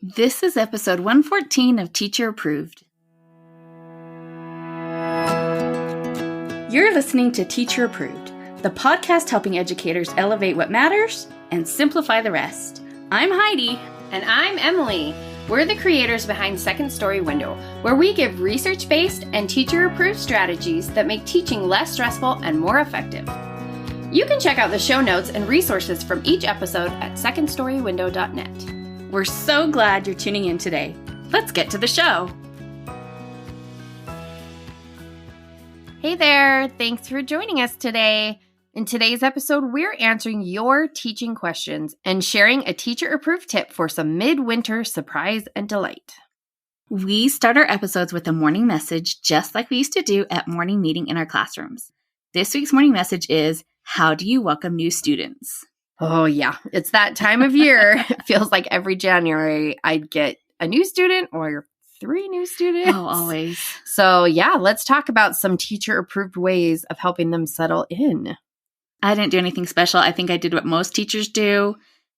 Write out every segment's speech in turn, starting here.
This is episode 114 of Teacher Approved. You're listening to Teacher Approved, the podcast helping educators elevate what matters and simplify the rest. I'm Heidi. And I'm Emily. We're the creators behind Second Story Window, where we give research-based and teacher-approved strategies that make teaching less stressful and more effective. You can check out the show notes and resources from each episode at secondstorywindow.net. We're so glad you're tuning in today. Let's get to the show. Hey there, thanks for joining us today. In today's episode, we're answering your teaching questions and sharing a teacher-approved tip for some midwinter surprise and delight. We start our episodes with a morning message, just like we used to do at morning meeting in our classrooms. This week's morning message is, how do you welcome new students? Oh yeah, it's that time of year. It feels like every January I'd get a new student or 3 new students. Oh, always. So yeah, let's talk about some teacher-approved ways of helping them settle in. I didn't do anything special. I think I did what most teachers do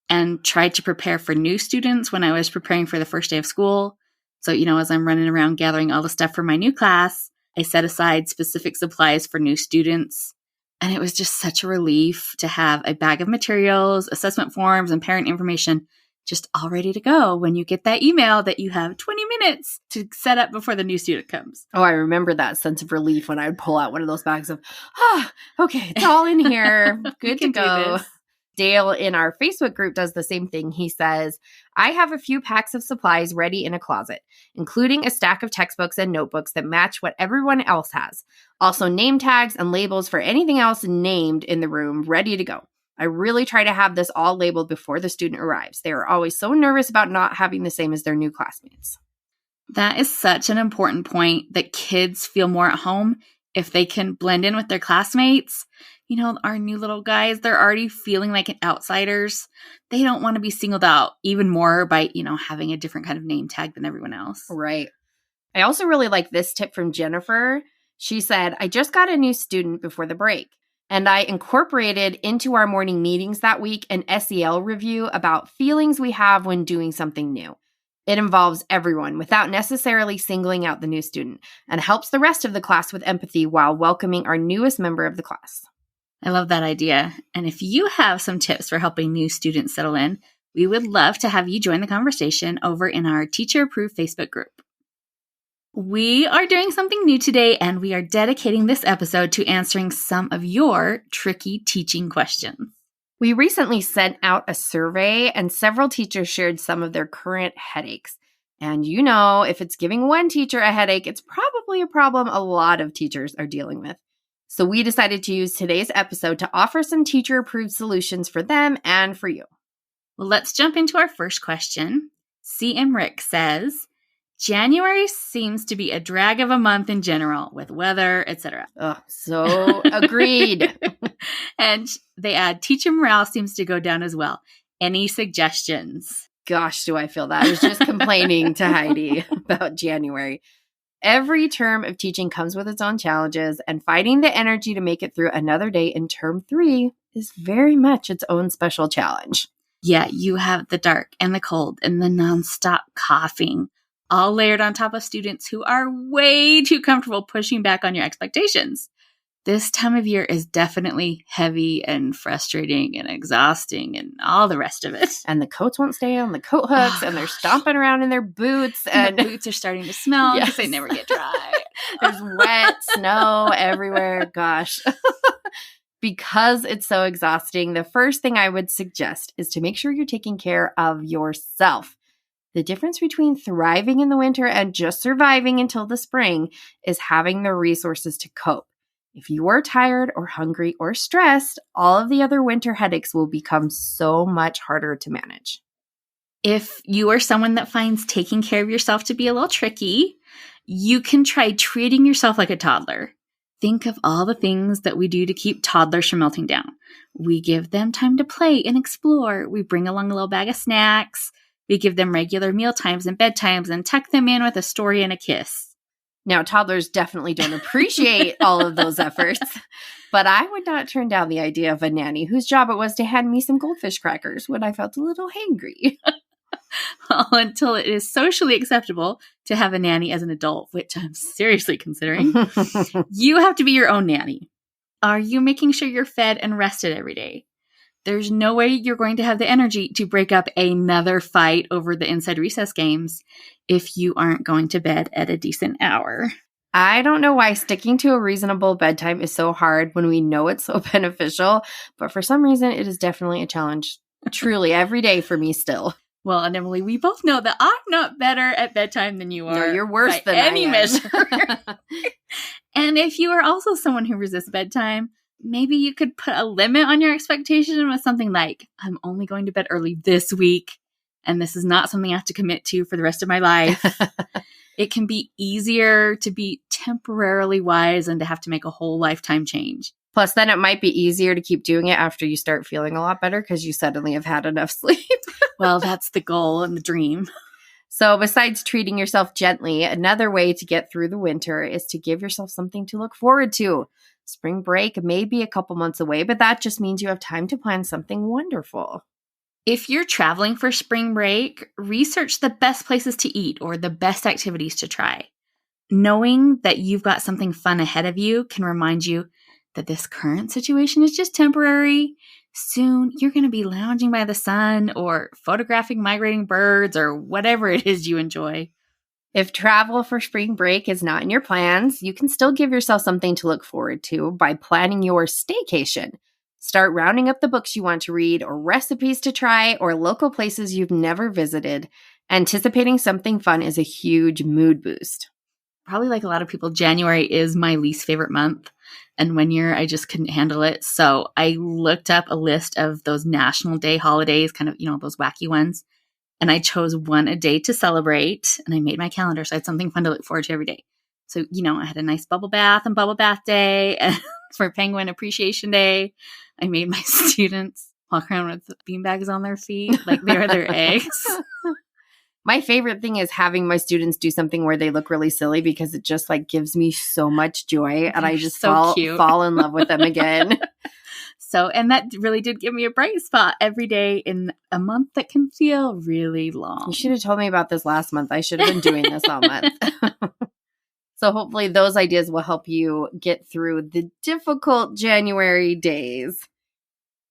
and tried to prepare for new students when I was preparing for the first day of school. So, as I'm running around gathering all the stuff for my new class, I set aside specific supplies for new students. And it was just such a relief to have a bag of materials, assessment forms, and parent information just all ready to go when you get that email that you have 20 minutes to set up before the new student comes. Oh, I remember that sense of relief when I would pull out one of those bags of, okay, it's all in here. Good to go. Dale in our Facebook group does the same thing. He says, I have a few packs of supplies ready in a closet, including a stack of textbooks and notebooks that match what everyone else has. Also name tags and labels for anything else named in the room ready to go. I really try to have this all labeled before the student arrives. They are always so nervous about not having the same as their new classmates. That is such an important point, that kids feel more at home if they can blend in with their classmates. Our new little guys, they're already feeling like outsiders. They don't want to be singled out even more by, having a different kind of name tag than everyone else. Right. I also really like this tip from Jennifer. She said, I just got a new student before the break, and I incorporated into our morning meetings that week an SEL review about feelings we have when doing something new. It involves everyone without necessarily singling out the new student and helps the rest of the class with empathy while welcoming our newest member of the class. I love that idea. And if you have some tips for helping new students settle in, we would love to have you join the conversation over in our Teacher Approved Facebook group. We are doing something new today, and we are dedicating this episode to answering some of your tricky teaching questions. We recently sent out a survey, and several teachers shared some of their current headaches. And if it's giving one teacher a headache, it's probably a problem a lot of teachers are dealing with. So we decided to use today's episode to offer some teacher-approved solutions for them and for you. Well, let's jump into our first question. CM Rick says, January seems to be a drag of a month in general with weather, etc. Oh, so agreed. And they add, teacher morale seems to go down as well. Any suggestions? Gosh, do I feel that. I was just complaining to Heidi about January. Every term of teaching comes with its own challenges, and finding the energy to make it through another day in term 3 is very much its own special challenge. Yeah, you have the dark and the cold and the nonstop coughing, all layered on top of students who are way too comfortable pushing back on your expectations. This time of year is definitely heavy and frustrating and exhausting and all the rest of it. And the coats won't stay on the coat hooks, and they're stomping around in their boots. And the boots are starting to smell because they never get dry. There's wet snow everywhere. Gosh. Because it's so exhausting, the first thing I would suggest is to make sure you're taking care of yourself. The difference between thriving in the winter and just surviving until the spring is having the resources to cope. If you are tired or hungry or stressed, all of the other winter headaches will become so much harder to manage. If you are someone that finds taking care of yourself to be a little tricky, you can try treating yourself like a toddler. Think of all the things that we do to keep toddlers from melting down. We give them time to play and explore. We bring along a little bag of snacks. We give them regular meal times and bedtimes and tuck them in with a story and a kiss. Now, toddlers definitely don't appreciate all of those efforts, but I would not turn down the idea of a nanny whose job it was to hand me some goldfish crackers when I felt a little hangry. Well, until it is socially acceptable to have a nanny as an adult, which I'm seriously considering. You have to be your own nanny. Are you making sure you're fed and rested every day? There's no way you're going to have the energy to break up another fight over the inside recess games if you aren't going to bed at a decent hour. I don't know why sticking to a reasonable bedtime is so hard when we know it's so beneficial, but for some reason, it is definitely a challenge. Truly, every day for me still. Well, and Emily, we both know that I'm not better at bedtime than you are. No, you're worse than any I am. measure. And if you are also someone who resists bedtime, maybe you could put a limit on your expectation with something like, I'm only going to bed early this week, and this is not something I have to commit to for the rest of my life. It can be easier to be temporarily wise than to have to make a whole lifetime change. Plus, then it might be easier to keep doing it after you start feeling a lot better because you suddenly have had enough sleep. Well, that's the goal and the dream. So besides treating yourself gently, another way to get through the winter is to give yourself something to look forward to. Spring break may be a couple months away, but that just means you have time to plan something wonderful. If you're traveling for spring break, research the best places to eat or the best activities to try. Knowing that you've got something fun ahead of you can remind you that this current situation is just temporary. Soon, you're going to be lounging by the sun or photographing migrating birds or whatever it is you enjoy. If travel for spring break is not in your plans, you can still give yourself something to look forward to by planning your staycation. Start rounding up the books you want to read or recipes to try or local places you've never visited. Anticipating something fun is a huge mood boost. Probably like a lot of people, January is my least favorite month. And one year I just couldn't handle it. So I looked up a list of those National Day holidays, kind of, those wacky ones. And I chose one a day to celebrate. And I made my calendar so I had something fun to look forward to every day. So, I had a nice bubble bath and bubble bath day. And for Penguin Appreciation Day, I made my students walk around with beanbags on their feet like they were their eggs. My favorite thing is having my students do something where they look really silly because it just gives me so much joy and I just fall in love with them again. And that really did give me a bright spot every day in a month that can feel really long. You should have told me about this last month. I should have been doing this all month. So hopefully those ideas will help you get through the difficult January days.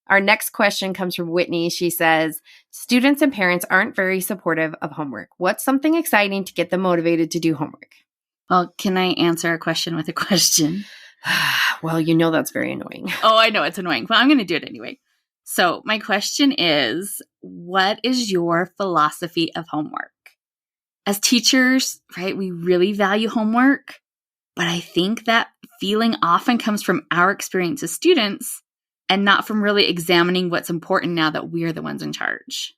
Our next question comes from Whitney. She says, students and parents aren't very supportive of homework. What's something exciting to get them motivated to do homework? Well, can I answer a question with a question? Well, that's very annoying. Oh, I know it's annoying, but I'm going to do it anyway. So my question is, what is your philosophy of homework? As teachers, right, we really value homework, but I think that feeling often comes from our experience as students and not from really examining what's important now that we're the ones in charge.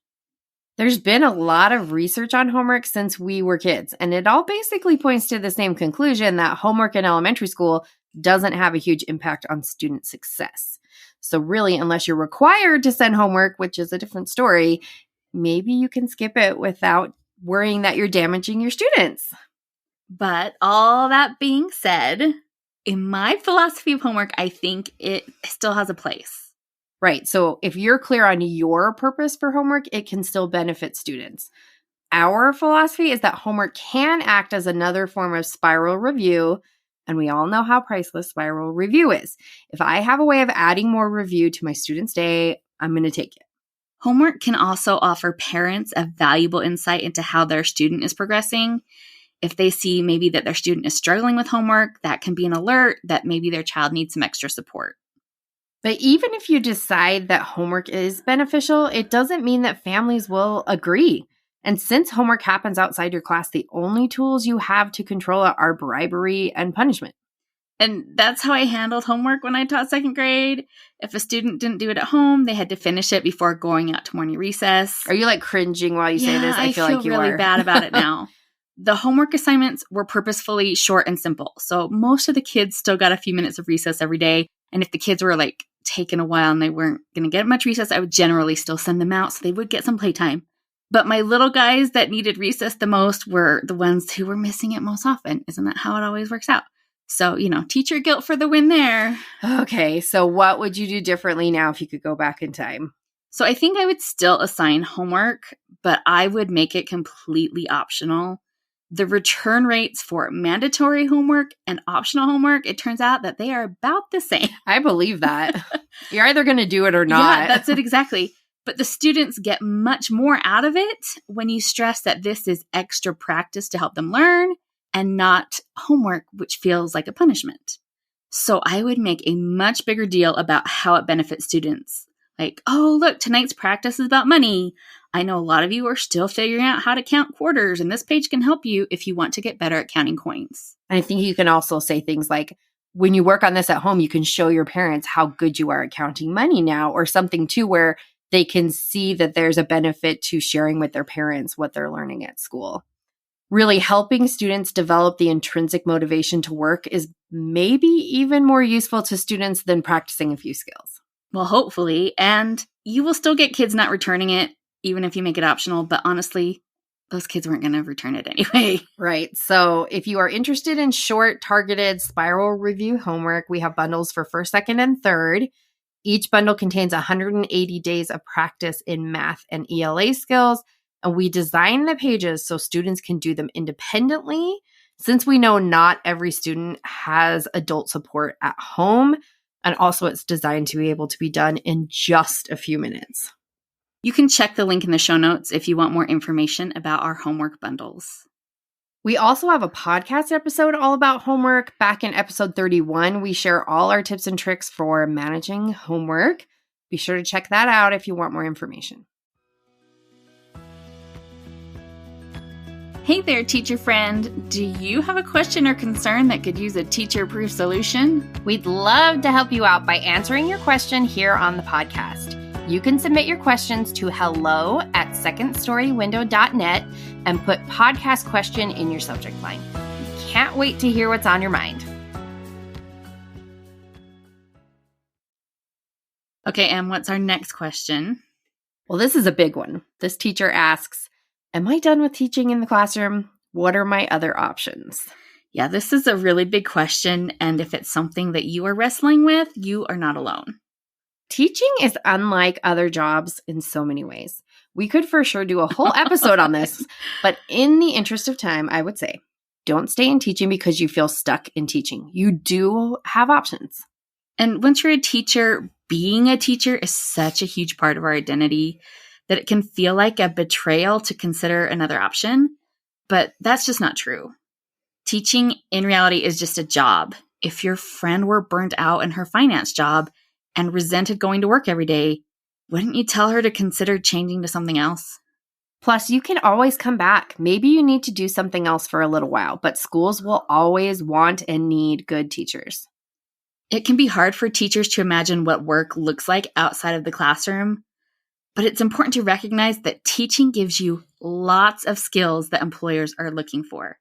There's been a lot of research on homework since we were kids, and it all basically points to the same conclusion that homework in elementary school doesn't have a huge impact on student success. So really, unless you're required to send homework, which is a different story, maybe you can skip it without worrying that you're damaging your students. But all that being said, in my philosophy of homework, I think it still has a place. Right. So if you're clear on your purpose for homework, it can still benefit students. Our philosophy is that homework can act as another form of spiral review, and we all know how priceless spiral review is. If I have a way of adding more review to my student's day, I'm going to take it. Homework can also offer parents a valuable insight into how their student is progressing. If they see maybe that their student is struggling with homework, that can be an alert that maybe their child needs some extra support. But even if you decide that homework is beneficial, it doesn't mean that families will agree. And since homework happens outside your class, the only tools you have to control it are bribery and punishment. And that's how I handled homework when I taught second grade. If a student didn't do it at home, they had to finish it before going out to morning recess. Are you cringing while you say this? I feel like you really bad about it now. The homework assignments were purposefully short and simple. So most of the kids still got a few minutes of recess every day. And if the kids were taking a while and they weren't going to get much recess, I would generally still send them out so they would get some playtime. But my little guys that needed recess the most were the ones who were missing it most often. Isn't that how it always works out? So, teacher guilt for the win there. Okay, so what would you do differently now if you could go back in time? So I think I would still assign homework, but I would make it completely optional. The return rates for mandatory homework and optional homework, it turns out that they are about the same. I believe that. You're either going to do it or not. Yeah, that's it exactly. But the students get much more out of it when you stress that this is extra practice to help them learn and not homework, which feels like a punishment. So I would make a much bigger deal about how it benefits students. Like, oh, look, tonight's practice is about money. I know a lot of you are still figuring out how to count quarters, and this page can help you if you want to get better at counting coins. And I think you can also say things like, when you work on this at home, you can show your parents how good you are at counting money now, or something too where they can see that there's a benefit to sharing with their parents what they're learning at school. Really helping students develop the intrinsic motivation to work is maybe even more useful to students than practicing a few skills. Well, hopefully, and you will still get kids not returning it, even if you make it optional, but honestly, those kids weren't going to return it anyway. Right. So if you are interested in short, targeted spiral review homework, we have bundles for first, second, and third. Each bundle contains 180 days of practice in math and ELA skills, and we design the pages so students can do them independently. Since we know not every student has adult support at home, and also it's designed to be able to be done in just a few minutes. You can check the link in the show notes if you want more information about our homework bundles. We also have a podcast episode all about homework. Back in episode 31, we share all our tips and tricks for managing homework. Be sure to check that out if you want more information. Hey there, teacher friend. Do you have a question or concern that could use a teacher-proof solution? We'd love to help you out by answering your question here on the podcast. You can submit your questions to hello@secondstorywindow.net and put podcast question in your subject line. We can't wait to hear what's on your mind. Okay, and what's our next question? Well, this is a big one. This teacher asks, am I done with teaching in the classroom? What are my other options? Yeah, this is a really big question, and if it's something that you are wrestling with, you are not alone. Teaching is unlike other jobs in so many ways. We could for sure do a whole episode on this, but in the interest of time, I would say, don't stay in teaching because you feel stuck in teaching. You do have options. And once you're a teacher, being a teacher is such a huge part of our identity that it can feel like a betrayal to consider another option, but that's just not true. Teaching in reality is just a job. If your friend were burnt out in her finance job and resented going to work every day, wouldn't you tell her to consider changing to something else? Plus, you can always come back. Maybe you need to do something else for a little while, but schools will always want and need good teachers. It can be hard for teachers to imagine what work looks like outside of the classroom, but it's important to recognize that teaching gives you lots of skills that employers are looking for.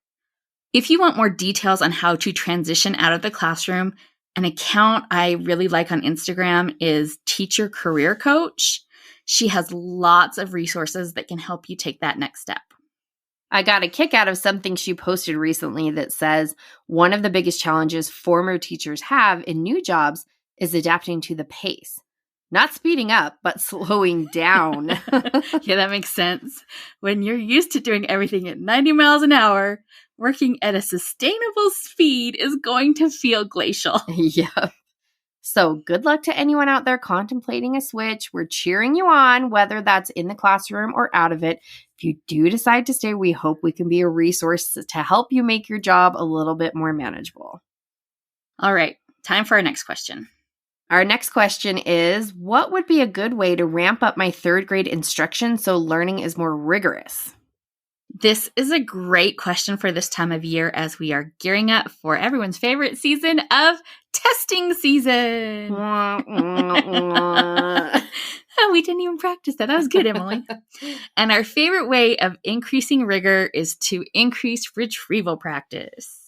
If you want more details on how to transition out of the classroom, an account I really like on Instagram is Teacher Career Coach. She has lots of resources that can help you take that next step. I got a kick out of something she posted recently that says one of the biggest challenges former teachers have in new jobs is adapting to the pace. Not speeding up, but slowing down. Yeah, that makes sense. When you're used to doing everything at 90 miles an hour, working at a sustainable speed is going to feel glacial. Yeah. So good luck to anyone out there contemplating a switch. We're cheering you on, whether that's in the classroom or out of it. If you do decide to stay, we hope we can be a resource to help you make your job a little bit more manageable. All right, time for our next question. Our next question is, what would be a good way to ramp up my third grade instruction so learning is more rigorous? This is a great question for this time of year as we are gearing up for everyone's favorite season of testing season. Oh, we didn't even practice that. That was good, Emily. And our favorite way of increasing rigor is to increase retrieval practice.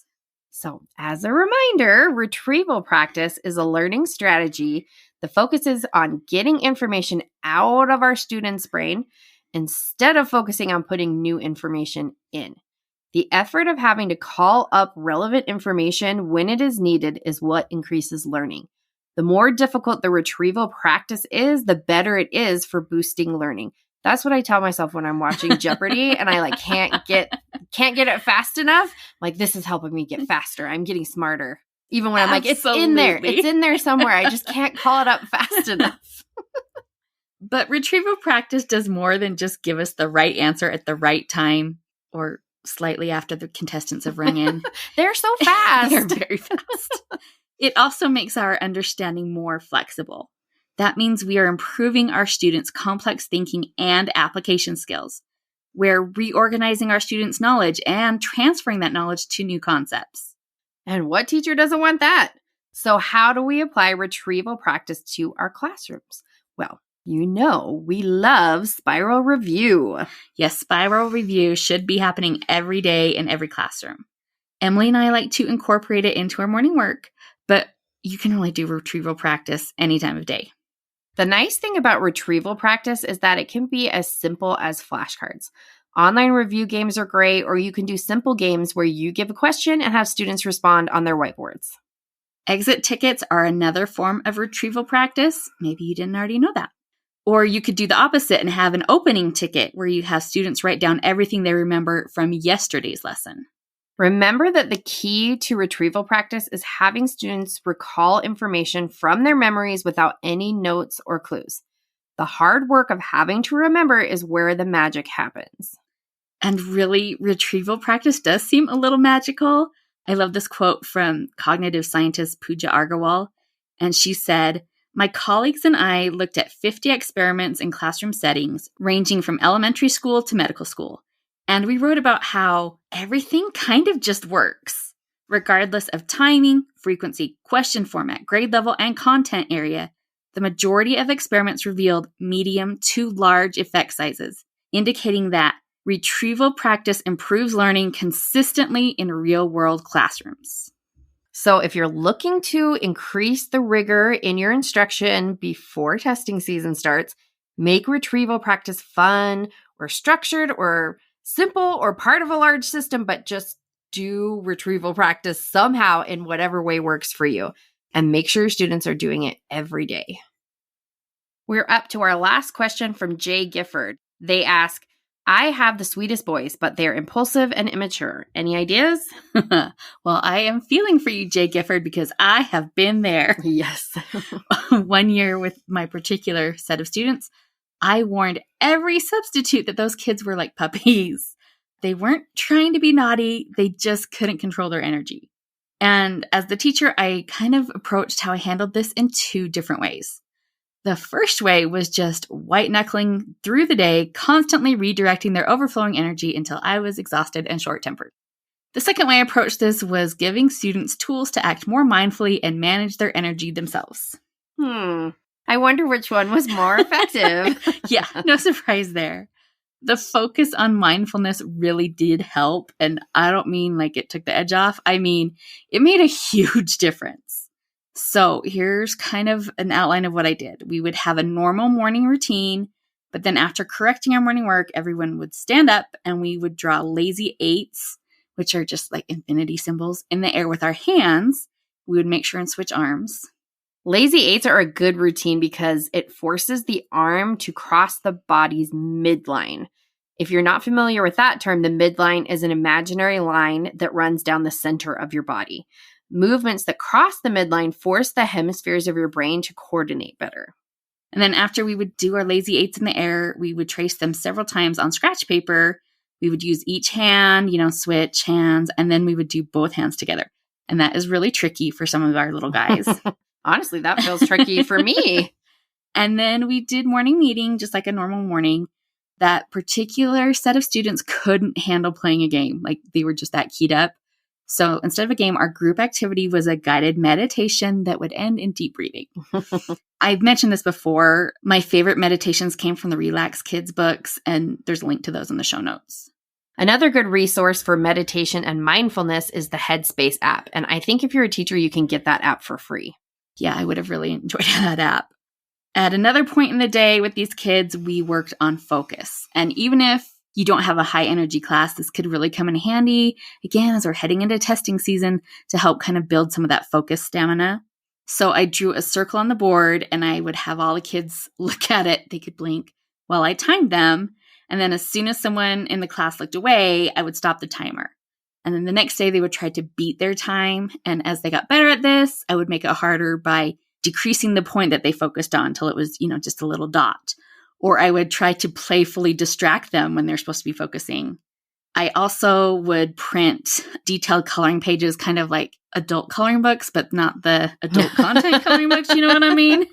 So, as a reminder, retrieval practice is a learning strategy that focuses on getting information out of our student's brain instead of focusing on putting new information in. The effort of having to call up relevant information when it is needed is what increases learning. The more difficult the retrieval practice is, the better it is for boosting learning. That's what I tell myself when I'm watching Jeopardy and I can't get it fast enough. Like, this is helping me get faster. I'm getting smarter. Even when I'm like, it's in there. It's in there somewhere. I just can't call it up fast enough. But retrieval practice does more than just give us the right answer at the right time or slightly after the contestants have rung in. They're so fast. They're very fast. It also makes our understanding more flexible. That means we are improving our students' complex thinking and application skills. We're reorganizing our students' knowledge and transferring that knowledge to new concepts. And what teacher doesn't want that? So how do we apply retrieval practice to our classrooms? Well, we love Spiral Review. Yes, Spiral Review should be happening every day in every classroom. Emily and I like to incorporate it into our morning work, but you can only do retrieval practice any time of day. The nice thing about retrieval practice is that it can be as simple as flashcards. Online review games are great, or you can do simple games where you give a question and have students respond on their whiteboards. Exit tickets are another form of retrieval practice. Maybe you didn't already know that. Or you could do the opposite and have an opening ticket where you have students write down everything they remember from yesterday's lesson. Remember that the key to retrieval practice is having students recall information from their memories without any notes or clues. The hard work of having to remember is where the magic happens. And really, retrieval practice does seem a little magical. I love this quote from cognitive scientist Pooja Agarwal. And she said, "My colleagues and I looked at 50 experiments in classroom settings, ranging from elementary school to medical school. And we wrote about how everything kind of just works. Regardless of timing, frequency, question format, grade level, and content area, the majority of experiments revealed medium to large effect sizes, indicating that retrieval practice improves learning consistently in real-world classrooms." So if you're looking to increase the rigor in your instruction before testing season starts, make retrieval practice fun or structured or simple or part of a large system, but just do retrieval practice somehow in whatever way works for you. And make sure your students are doing it every day. We're up to our last question from Jay Gifford. They ask, "I have the sweetest boys, but they're impulsive and immature. Any ideas?" Well, I am feeling for you, Jay Gifford, because I have been there. Yes. 1 year with my particular set of students, I warned every substitute that those kids were like puppies. They weren't trying to be naughty. They just couldn't control their energy. And as the teacher, I kind of approached how I handled this in 2 different ways. The first way was just white-knuckling through the day, constantly redirecting their overflowing energy until I was exhausted and short-tempered. The second way I approached this was giving students tools to act more mindfully and manage their energy themselves. I wonder which one was more effective. Yeah, no surprise there. The focus on mindfulness really did help, and I don't mean like it took the edge off. I mean, it made a huge difference. So here's kind of an outline of what I did. We would have a normal morning routine, but then after correcting our morning work, everyone would stand up and we would draw lazy 8s, which are just like infinity symbols, in the air with our hands. We would make sure and switch arms. Lazy 8s are a good routine because it forces the arm to cross the body's midline. If you're not familiar with that term, the midline is an imaginary line that runs down the center of your body. Movements that cross the midline force the hemispheres of your brain to coordinate better. And then after we would do our lazy 8s in the air, we would trace them several times on scratch paper. We would use each hand, switch hands, and then we would do both hands together. And that is really tricky for some of our little guys. Honestly, that feels tricky for me. And then we did morning meeting, just like a normal morning. That particular set of students couldn't handle playing a game. Like they were just that keyed up. So instead of a game, our group activity was a guided meditation that would end in deep breathing. I've mentioned this before. My favorite meditations came from the Relax Kids books, and there's a link to those in the show notes. Another good resource for meditation and mindfulness is the Headspace app. And I think if you're a teacher, you can get that app for free. Yeah, I would have really enjoyed that app. At another point in the day with these kids, we worked on focus. And even if you don't have a high energy class, this could really come in handy, again, as we're heading into testing season to help kind of build some of that focus stamina. So I drew a circle on the board and I would have all the kids look at it. They could blink while I timed them. And then as soon as someone in the class looked away, I would stop the timer. And then the next day they would try to beat their time. And as they got better at this, I would make it harder by decreasing the point that they focused on until it was, just a little dot. Or I would try to playfully distract them when they're supposed to be focusing. I also would print detailed coloring pages, kind of like adult coloring books, but not the adult content coloring books, you know what I mean?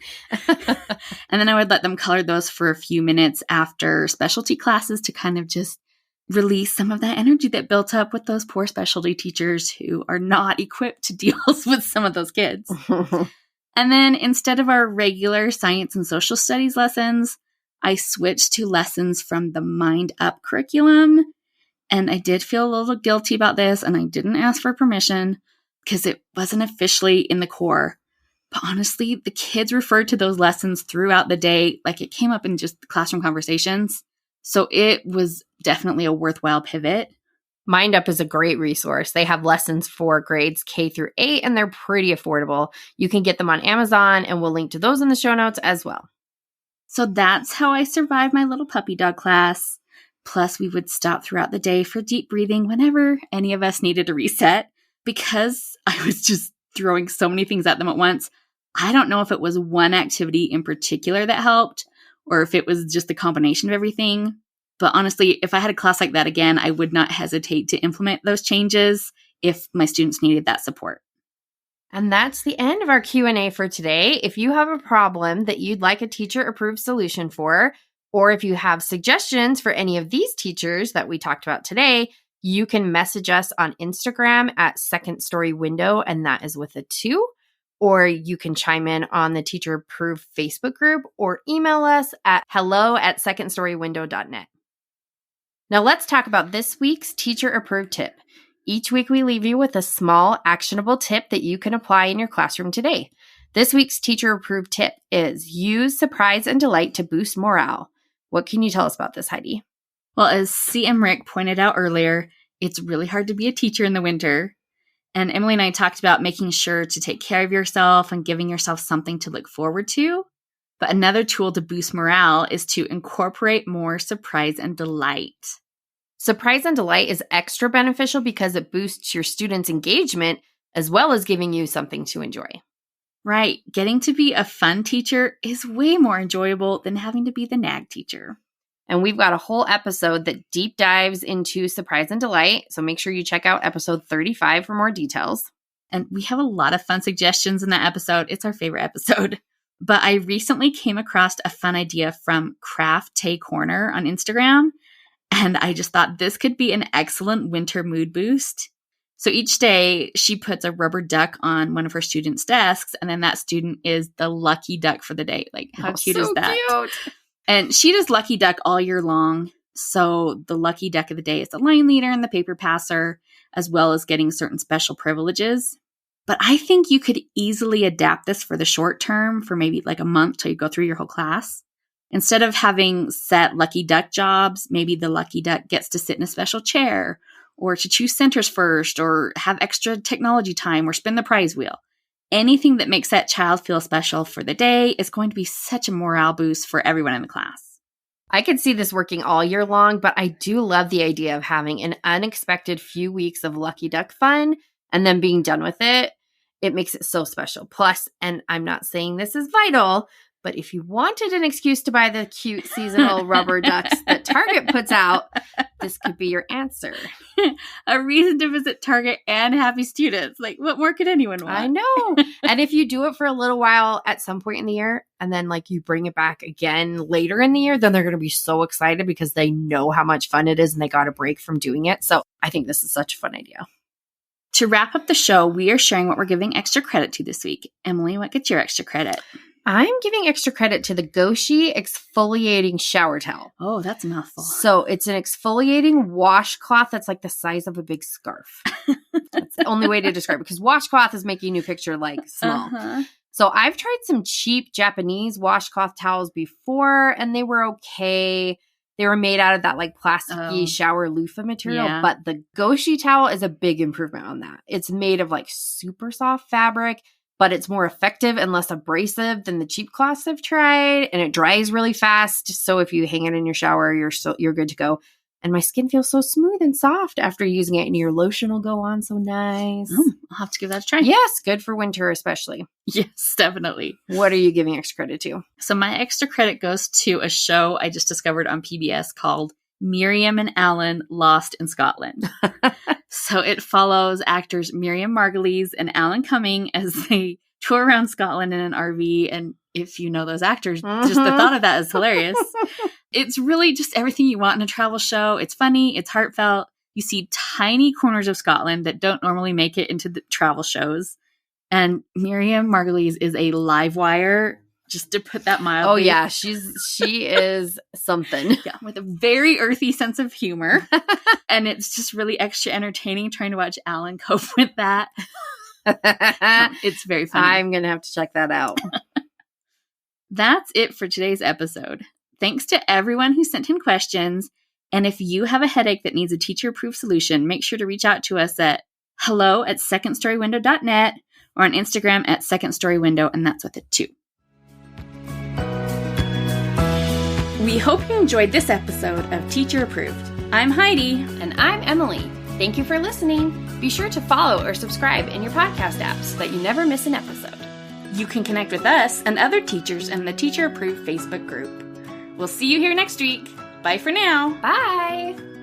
And then I would let them color those for a few minutes after specialty classes to kind of just release some of that energy that built up with those poor specialty teachers who are not equipped to deal with some of those kids. And then instead of our regular science and social studies lessons, I switched to lessons from the Mind Up curriculum. And I did feel a little guilty about this, and I didn't ask for permission because it wasn't officially in the core. But honestly, the kids referred to those lessons throughout the day, like it came up in just classroom conversations. So it was definitely a worthwhile pivot. Mind Up is a great resource. They have lessons for grades K through 8, and they're pretty affordable. You can get them on Amazon, and we'll link to those in the show notes as well. So that's how I survived my little puppy dog class. Plus, we would stop throughout the day for deep breathing whenever any of us needed a reset. Because I was just throwing so many things at them at once, I don't know if it was one activity in particular that helped or if it was just the combination of everything. But honestly, if I had a class like that again, I would not hesitate to implement those changes if my students needed that support. And that's the end of our Q&A for today. If you have a problem that you'd like a teacher-approved solution for, or if you have suggestions for any of these teachers that we talked about today, you can message us on Instagram at Second Story Window, and that is with a 2. Or you can chime in on the Teacher Approved Facebook group or email us at hello@secondstorywindow.net. Now let's talk about this week's Teacher Approved tip. Each week we leave you with a small, actionable tip that you can apply in your classroom today. This week's Teacher Approved tip is use surprise and delight to boost morale. What can you tell us about this, Heidi? Well, as CM Rick pointed out earlier, it's really hard to be a teacher in the winter. And Emily and I talked about making sure to take care of yourself and giving yourself something to look forward to. But another tool to boost morale is to incorporate more surprise and delight. Surprise and delight is extra beneficial because it boosts your students' engagement as well as giving you something to enjoy. Right. Getting to be a fun teacher is way more enjoyable than having to be the nag teacher. And we've got a whole episode that deep dives into surprise and delight. So make sure you check out episode 35 for more details. And we have a lot of fun suggestions in that episode. It's our favorite episode. But I recently came across a fun idea from Craft Tay Corner on Instagram. And I just thought this could be an excellent winter mood boost. So each day she puts a rubber duck on one of her students' desks, and then that student is the lucky duck for the day. Like, how cute is that? Cute. And she does lucky duck all year long. So the lucky duck of the day is the line leader and the paper passer, as well as getting certain special privileges. But I think you could easily adapt this for the short term, for maybe like a month till you go through your whole class. Instead of having set lucky duck jobs, maybe the lucky duck gets to sit in a special chair, or to choose centers first, or have extra technology time, or spin the prize wheel. Anything that makes that child feel special for the day is going to be such a morale boost for everyone in the class. I could see this working all year long, but I do love the idea of having an unexpected few weeks of lucky duck fun and then being done with it. It makes it so special. Plus, and I'm not saying this is vital, but if you wanted an excuse to buy the cute seasonal rubber ducks that Target puts out, this could be your answer. A reason to visit Target and happy students. Like, what more could anyone want? I know. And if you do it for a little while at some point in the year, and then like you bring it back again later in the year, then they're going to be so excited because they know how much fun it is and they got a break from doing it. So I think this is such a fun idea. To wrap up the show, we are sharing what we're giving extra credit to this week. Emily, what gets your extra credit? I'm giving extra credit to the Goshi exfoliating shower towel. Oh, that's a mouthful. So it's an exfoliating washcloth that's like the size of a big scarf. That's the only way to describe it, because washcloth is making you picture like small. Uh-huh. So I've tried some cheap Japanese washcloth towels before, and they were okay. They were made out of that like plasticky shower loofah material, but the Goshi towel is a big improvement on that. It's made of like super soft fabric. but it's more effective and less abrasive than the cheap cloths I've tried, and it dries really fast. So if you hang it in your shower, you're good to go. And my skin feels so smooth and soft after using it, and your lotion will go on so nice. I'll have to give that a try. Yes, good for winter especially. Yes, definitely. What are you giving extra credit to? So my extra credit goes to a show I just discovered on PBS called Miriam and Alan Lost in Scotland. So it follows actors Miriam Margolyes and Alan Cumming as they tour around Scotland in an RV. And if you know those actors, just the thought of that is hilarious. It's really just everything you want in a travel show. It's funny. It's heartfelt. You see tiny corners of Scotland that don't normally make it into the travel shows. And Miriam Margolyes is a live wire, just to put that mildly. Oh yeah, she is something. Yeah, with a very earthy sense of humor. And it's just really extra entertaining trying to watch Alan cope with that. It's very funny. I'm going to have to check that out. That's it for today's episode. Thanks to everyone who sent in questions. And if you have a headache that needs a teacher-approved solution, make sure to reach out to us at hello@secondstorywindow.net or on Instagram at secondstorywindow, and that's with it too. We hope you enjoyed this episode of Teacher Approved. I'm Heidi. And I'm Emily. Thank you for listening. Be sure to follow or subscribe in your podcast app so that you never miss an episode. You can connect with us and other teachers in the Teacher Approved Facebook group. We'll see you here next week. Bye for now. Bye.